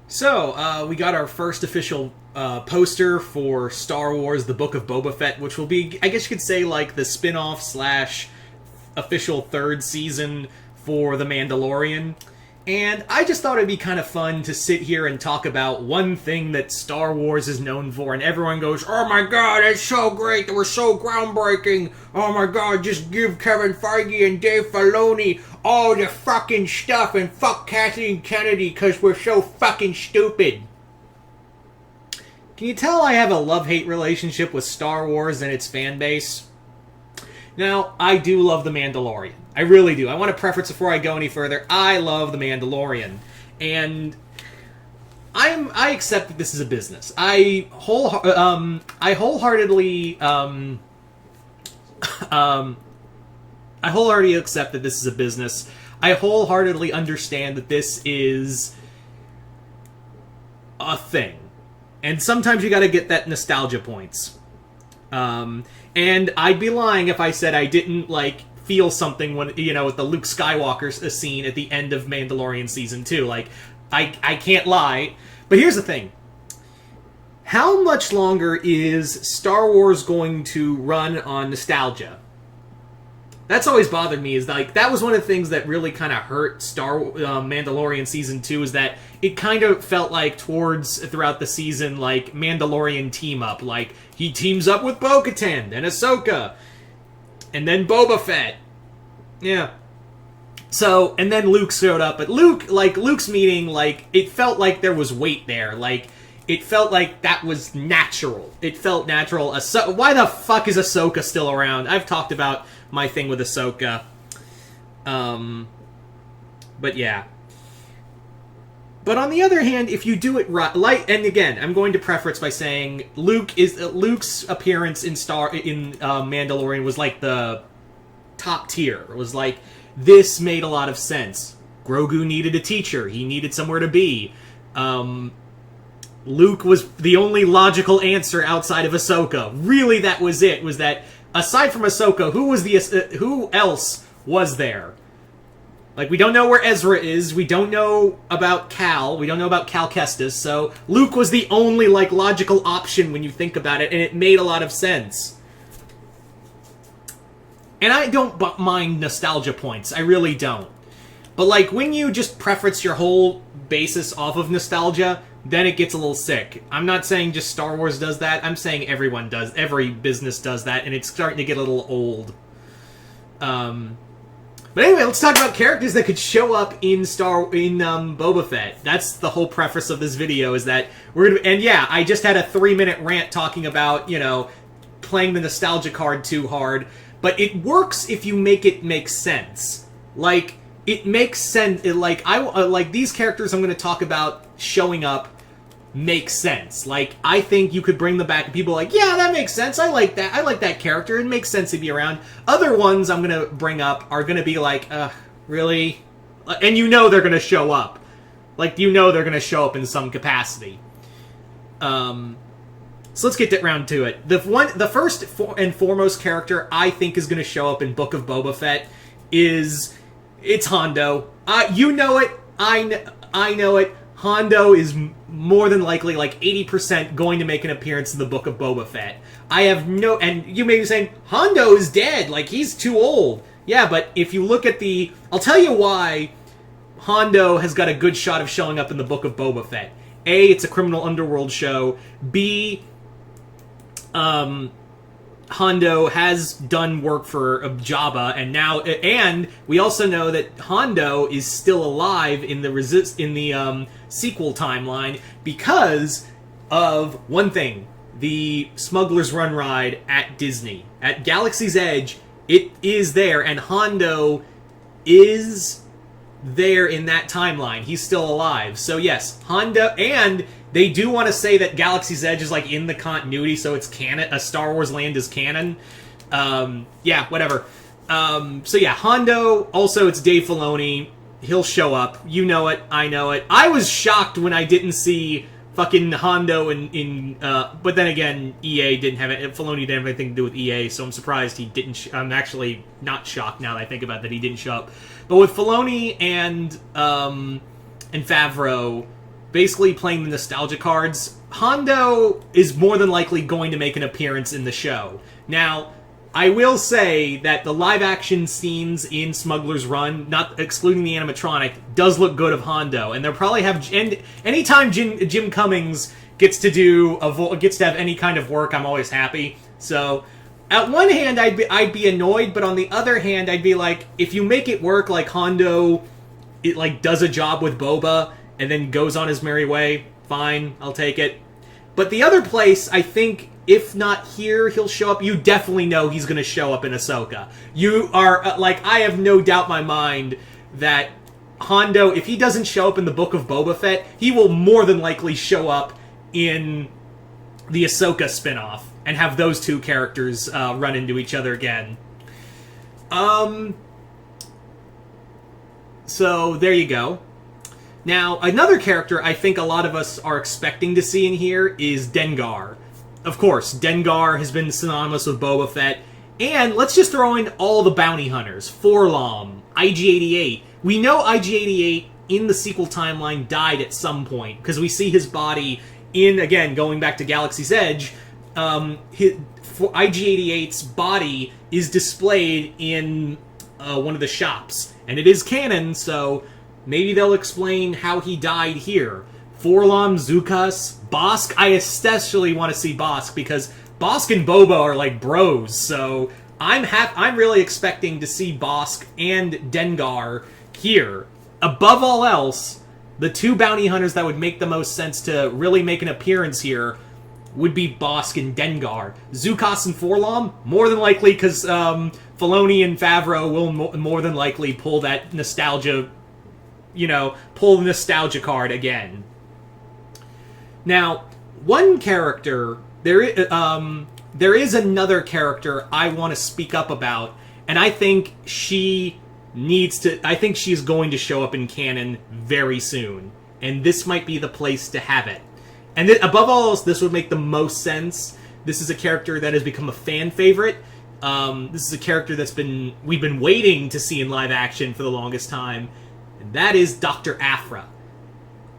So, we got our first official poster for Star Wars: The Book of Boba Fett, which will be, I guess you could say, like the spin-off slash official third season for The Mandalorian. And I just thought it'd be kind of fun to sit here and talk about one thing that Star Wars is known for, and everyone goes, "Oh my god, it's so great, that was so groundbreaking, oh my god, just give Kevin Feige and Dave Filoni all the fucking stuff, and fuck Kathleen Kennedy, cause we're so fucking stupid." Can you tell I have a love-hate relationship with Star Wars and its fan base? Now, I do love The Mandalorian. I really do. I want to preface before I go any further. I love The Mandalorian. And I accept that this is a business. I wholeheartedly accept that this is a business. I wholeheartedly understand that this is a thing. And sometimes you gotta get that nostalgia points. And I'd be lying if I said I didn't, feel something when, with the Luke Skywalker scene at the end of Mandalorian Season 2. I can't lie. But here's the thing. How much longer is Star Wars going to run on nostalgia? That's always bothered me, is that was one of the things that really kind of hurt Mandalorian Season 2, is that it kind of felt like throughout the season, Mandalorian team-up. He teams up with Bo-Katan and Ahsoka, and then Boba Fett. Yeah. So, and then Luke showed up, but Luke's meeting, it felt like there was weight there. It felt like that was natural. It felt natural. Why the fuck is Ahsoka still around? I've talked about my thing with Ahsoka. But yeah. But on the other hand, if you do it right, and again, I'm going to preface by saying Luke's appearance in Mandalorian was the top tier. It was this made a lot of sense. Grogu needed a teacher. He needed somewhere to be. Luke was the only logical answer outside of Ahsoka. Really, that was it. Was that aside from Ahsoka, who else was there? We don't know where Ezra is. We don't know about Cal. We don't know about Cal Kestis. So Luke was the only logical option when you think about it, and it made a lot of sense. And I don't mind nostalgia points. I really don't. But when you just preface your whole basis off of nostalgia, then it gets a little sick. I'm not saying just Star Wars does that. I'm saying everyone does. Every business does that, and it's starting to get a little old. But anyway, let's talk about characters that could show up in Boba Fett. That's the whole preface of this video, is that we're gonna... And yeah, I just had a 3-minute rant talking about, playing the nostalgia card too hard. But it works if you make it make sense. It makes sense. These characters I'm going to talk about showing up make sense. I think you could bring them back and people are yeah, that makes sense. I like that. I like that character. It makes sense to be around. Other ones I'm going to bring up are going to be really? And they're going to show up. They're going to show up in some capacity. So let's get round to it. The first and foremost character I think is going to show up in Book of Boba Fett it's Hondo. You know it. I know it. Hondo is more than likely 80% going to make an appearance in the Book of Boba Fett. And you may be saying, Hondo is dead. He's too old. Yeah, but if you look at I'll tell you why Hondo has got a good shot of showing up in the Book of Boba Fett. A, it's a criminal underworld show. B, Hondo has done work for Jabba, and we also know that Hondo is still alive in the sequel timeline because of one thing: the Smuggler's Run ride at Disney at Galaxy's Edge. It is there, and Hondo is there in that timeline. He's still alive. So yes, Hondo, and they do want to say that Galaxy's Edge is in the continuity, so it's canon. A Star Wars land is canon. Yeah, whatever. So yeah, Hondo. Also, it's Dave Filoni. He'll show up. You know it. I know it. I was shocked when I didn't see fucking Hondo but then again, EA didn't have it. Filoni didn't have anything to do with EA, so I'm surprised he didn't. I'm actually not shocked now that I think about that he didn't show up. But with Filoni and Favreau, basically playing the nostalgia cards, Hondo is more than likely going to make an appearance in the show. Now, I will say that the live-action scenes in Smuggler's Run, not excluding the animatronic, does look good of Hondo, and they'll probably have... And anytime Jim Cummings gets to have any kind of work, I'm always happy. So, at one hand, I'd be annoyed, but on the other hand, I'd be like, if you make it work like Hondo, it like does a job with Boba, and then goes on his merry way, fine, I'll take it. But the other place, I think, if not here, he'll show up. You definitely know he's going to show up in Ahsoka. You are, I have no doubt in my mind that Hondo, if he doesn't show up in the Book of Boba Fett, he will more than likely show up in the Ahsoka spinoff and have those two characters run into each other again. So, there you go. Now, another character I think a lot of us are expecting to see in here is Dengar. Of course, Dengar has been synonymous with Boba Fett. And let's just throw in all the bounty hunters. 4-LOM, IG-88. We know IG-88 in the sequel timeline died at some point, because we see his body in, again, going back to Galaxy's Edge, IG-88's body is displayed in one of the shops. And it is canon, so maybe they'll explain how he died here. 4-LOM, Zukas, Bosk. I especially want to see Bosk because Bosk and Boba are like bros. So I'm really expecting to see Bosk and Dengar here. Above all else, the two bounty hunters that would make the most sense to really make an appearance here would be Bosk and Dengar. Zukas and 4-LOM, more than likely because Filoni and Favreau will more than likely pull that nostalgia, pull the nostalgia card again. Now, one character, there is another character I want to speak up about, and I think she's going to show up in canon very soon, and this might be the place to have it. And above all else, this would make the most sense. This is a character that has become a fan favorite. This is a character we've been waiting to see in live action for the longest time, and that is Dr. Aphra.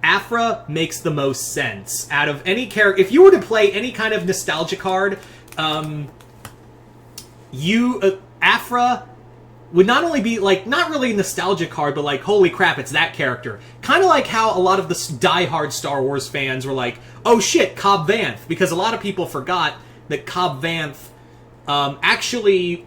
Aphra makes the most sense out of any character. If you were to play any kind of nostalgia card, Aphra would not only be, not really a nostalgia card, but holy crap, it's that character. Kind of like how a lot of the diehard Star Wars fans were like, oh shit, Cobb Vanth, because a lot of people forgot that Cobb Vanth actually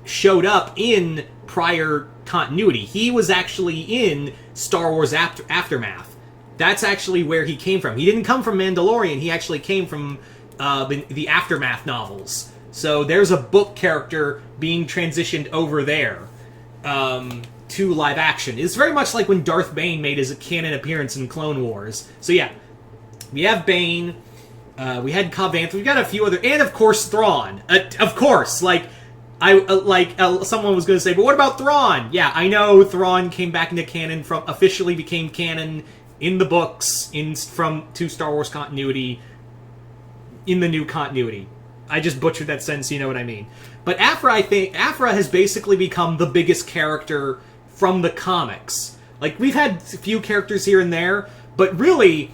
showed up in prior continuity. He was actually in Star Wars Aftermath. That's actually where he came from. He didn't come from Mandalorian. He actually came from the Aftermath novels. So there's a book character being transitioned over there to live action. It's very much like when Darth Bane made his canon appearance in Clone Wars. So yeah, we have Bane. We had Cobb Vanth. We've got a few other, and of course Thrawn. Of course, someone was going to say, but what about Thrawn? Yeah, I know Thrawn came back into canon officially became canon in the books to Star Wars continuity in the new continuity. I just butchered that sentence, you know what I mean. But I think Aphra has basically become the biggest character from the comics. We've had a few characters here and there, but really,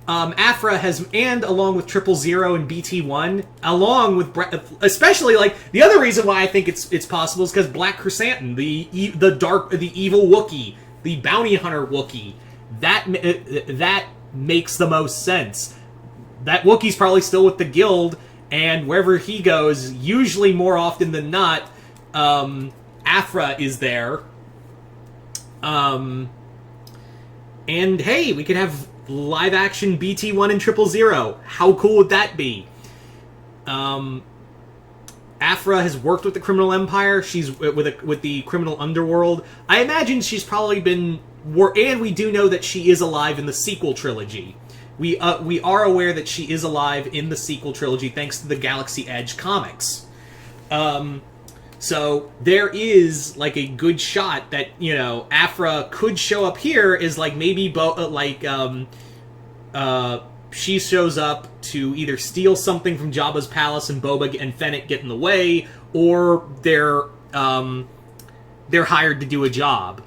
Aphra has, and along with 000 and BT1, along with, especially, the other reason why I think it's possible is because Black Chrysanthemum, the evil Wookiee, the bounty hunter Wookiee, that makes the most sense. That Wookiee's probably still with the Guild, and wherever he goes, usually more often than not, Aphra is there. And hey, we could have live-action BT1 and 000. How cool would that be? Aphra has worked with the Criminal Empire. She's with the Criminal Underworld. I imagine she's probably been... And we do know that she is alive in the sequel trilogy. We are aware that she is alive in the sequel trilogy thanks to the Galaxy Edge comics. So there is a good shot that Aphra could show up here is maybe she shows up to either steal something from Jabba's palace and Boba and Fennec get in the way, or they're hired to do a job.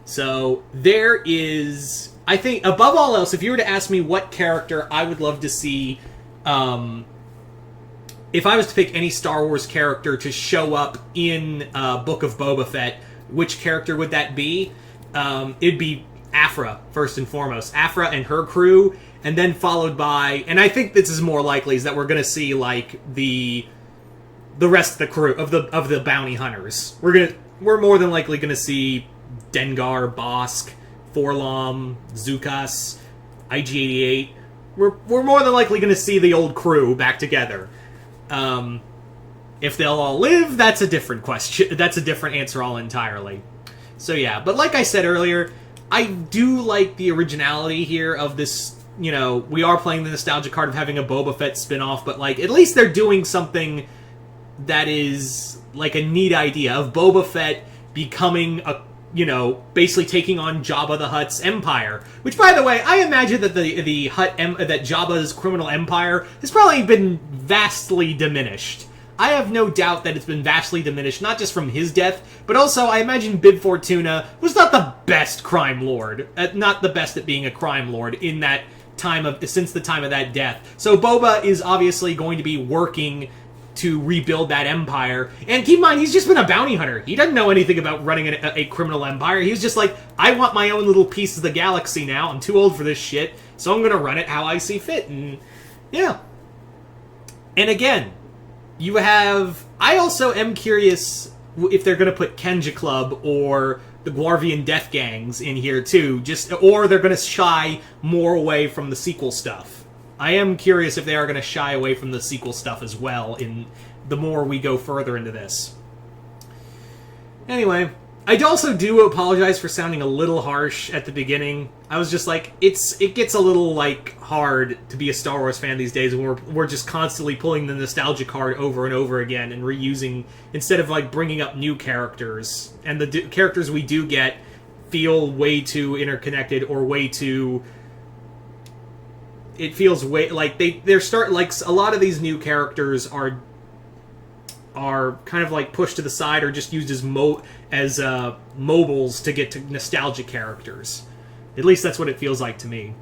So there is, I think, above all else, if you were to ask me what character I would love to see, if I was to pick any Star Wars character to show up in Book of Boba Fett, which character would that be? It'd be Afra, first and foremost. Afra and her crew, and then followed by, and I think this is more likely, is that we're going to see, like, the rest of the crew, of the bounty hunters. We're more than likely going to see Dengar, Bosk, Forlom, Zukas, IG-88. We're more than likely going to see the old crew back together. If they'll all live, that's a different question. That's a different answer all entirely. So yeah, but like I said earlier, I do like the originality here of this. You know, we are playing the nostalgia card of having a Boba Fett spin-off, but like at least they're doing something that is like a neat idea of Boba Fett becoming a, you know, basically taking on Jabba the Hutt's empire. Which, by the way, I imagine that that Jabba's criminal empire has probably been vastly diminished. I have no doubt that it's been vastly diminished, not just from his death, but also I imagine Bib Fortuna was not the best crime lord, not the best at being a crime lord in that since the time of that death. So Boba is obviously going to be working to rebuild that empire. And keep in mind, he's just been a bounty hunter. He doesn't know anything about running a criminal empire. He was just like, I want my own little piece of the galaxy now. I'm too old for this shit, so I'm going to run it how I see fit. And yeah. And again, you have... I also am curious if they're going to put Kenja Club or the Guarvian Death Gangs in here too, or they're going to shy more away from the sequel stuff. I am curious if they are going to shy away from the sequel stuff as well in the more we go further into this. Anyway, I also do apologize for sounding a little harsh at the beginning. I was just like, it gets a little like hard to be a Star Wars fan these days when we're just constantly pulling the nostalgia card over and over again and reusing, instead of like bringing up new characters. And the characters we do get feel way too interconnected or way too... It feels way like they're a lot of these new characters are kind of like pushed to the side or just used as mobiles to get to nostalgia characters. At least that's what it feels like to me.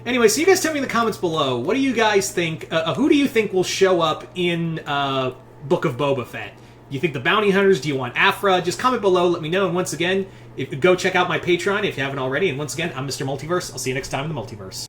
Anyway, so you guys tell me in the comments below, what do you guys think? Who do you think will show up in Book of Boba Fett? Do you think the bounty hunters? Do you want Afra? Just comment below, let me know. And once again, go check out my Patreon if you haven't already. And once again, I'm Mr. Multiverse. I'll see you next time in the Multiverse.